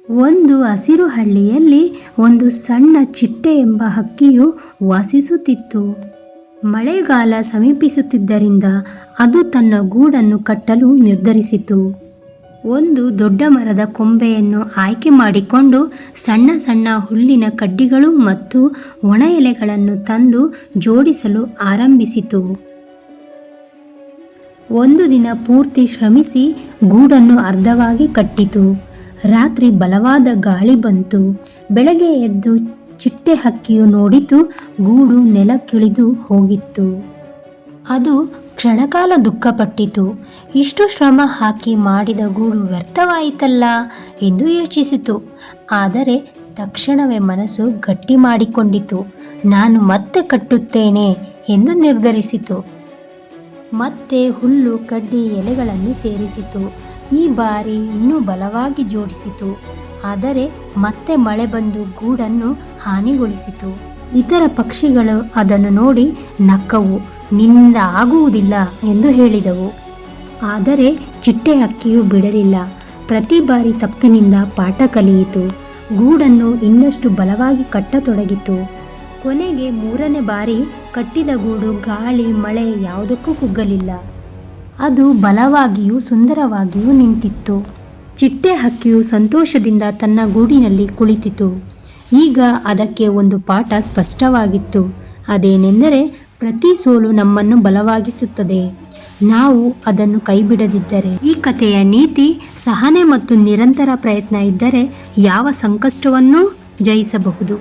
ಒಂದು ಹಸಿರು ಹಳ್ಳಿಯಲ್ಲಿ ಒಂದು ಸಣ್ಣ ಚಿಟ್ಟೆ ಎಂಬ ಹಕ್ಕಿಯು ವಾಸಿಸುತ್ತಿತ್ತು. ಮಳೆಗಾಲ ಸಮೀಪಿಸುತ್ತಿದ್ದರಿಂದ ಅದು ತನ್ನ ಗೂಡನ್ನು ಕಟ್ಟಲು ನಿರ್ಧರಿಸಿತು. ಒಂದು ದೊಡ್ಡ ಮರದ ಕೊಂಬೆಯನ್ನು ಆಯ್ಕೆ ಮಾಡಿಕೊಂಡು ಸಣ್ಣ ಸಣ್ಣ ಹುಲ್ಲಿನ ಕಡ್ಡಿಗಳು ಮತ್ತು ಒಣ ಎಲೆಗಳನ್ನು ತಂದು ಜೋಡಿಸಲು ಆರಂಭಿಸಿತು. ಒಂದು ದಿನ ಪೂರ್ತಿ ಶ್ರಮಿಸಿ ಗೂಡನ್ನು ಅರ್ಧವಾಗಿ ಕಟ್ಟಿತು. ರಾತ್ರಿ ಬಲವಾದ ಗಾಳಿ ಬಂತು. ಬೆಳಗ್ಗೆ ಎದ್ದು ಚಿಟ್ಟೆ ಹಕ್ಕಿಯು ನೋಡಿತು, ಗೂಡು ನೆಲಕ್ಕಿಳಿದು ಹೋಗಿತ್ತು. ಅದು ಕ್ಷಣಕಾಲ ದುಃಖಪಟ್ಟಿತು. ಇಷ್ಟು ಶ್ರಮ ಹಾಕಿ ಮಾಡಿದ ಗೂಡು ವ್ಯರ್ಥವಾಯಿತಲ್ಲ ಎಂದು ಯೋಚಿಸಿತು. ಆದರೆ ತಕ್ಷಣವೇ ಮನಸ್ಸು ಗಟ್ಟಿ ಮಾಡಿಕೊಂಡಿತು. ನಾನು ಮತ್ತೆ ಕಟ್ಟುತ್ತೇನೆ ಎಂದು ನಿರ್ಧರಿಸಿತು. ಮತ್ತೆ ಹುಲ್ಲು ಕಡ್ಡಿ ಎಲೆಗಳನ್ನು ಸೇರಿಸಿತು. ಈ ಬಾರಿ ಇನ್ನೂ ಬಲವಾಗಿ ಜೋಡಿಸಿತು. ಆದರೆ ಮತ್ತೆ ಮಳೆ ಬಂದು ಗೂಡನ್ನು ಹಾನಿಗೊಳಿಸಿತು. ಇತರ ಪಕ್ಷಿಗಳು ಅದನ್ನು ನೋಡಿ ನಕ್ಕವು. ನಿನ್ನಿಂದ ಆಗುವುದಿಲ್ಲ ಎಂದು ಹೇಳಿದವು. ಆದರೆ ಚಿಟ್ಟೆ ಹಕ್ಕಿಯು ಬಿಡಲಿಲ್ಲ. ಪ್ರತಿ ಬಾರಿ ತಪ್ಪಿನಿಂದ ಪಾಠ ಕಲಿಯಿತು. ಗೂಡನ್ನು ಇನ್ನಷ್ಟು ಬಲವಾಗಿ ಕಟ್ಟತೊಡಗಿತು. ಕೊನೆಗೆ 3ನೇ ಬಾರಿ ಕಟ್ಟಿದ ಗೂಡು ಗಾಳಿ ಮಳೆ ಯಾವುದಕ್ಕೂ ಕುಗ್ಗಲಿಲ್ಲ. ಅದು ಬಲವಾಗಿಯೂ ಸುಂದರವಾಗಿಯೂ ನಿಂತಿತ್ತು. ಚಿಟ್ಟೆ ಹಕ್ಕಿಯು ಸಂತೋಷದಿಂದ ತನ್ನ ಗೂಡಿನಲ್ಲಿ ಕುಳಿತಿತು. ಈಗ ಅದಕ್ಕೆ ಒಂದು ಪಾಠ ಸ್ಪಷ್ಟವಾಗಿತ್ತು. ಅದೇನೆಂದರೆ, ಪ್ರತಿ ಸೋಲು ನಮ್ಮನ್ನು ಬಲವಾಗಿಸುತ್ತದೆ, ನಾವು ಅದನ್ನು ಕೈಬಿಡದಿದ್ದರೆ. ಈ ಕಥೆಯ ನೀತಿ: ಸಹನೆ ಮತ್ತು ನಿರಂತರ ಪ್ರಯತ್ನ ಇದ್ದರೆ ಯಾವ ಸಂಕಷ್ಟವನ್ನೂ ಜಯಿಸಬಹುದು.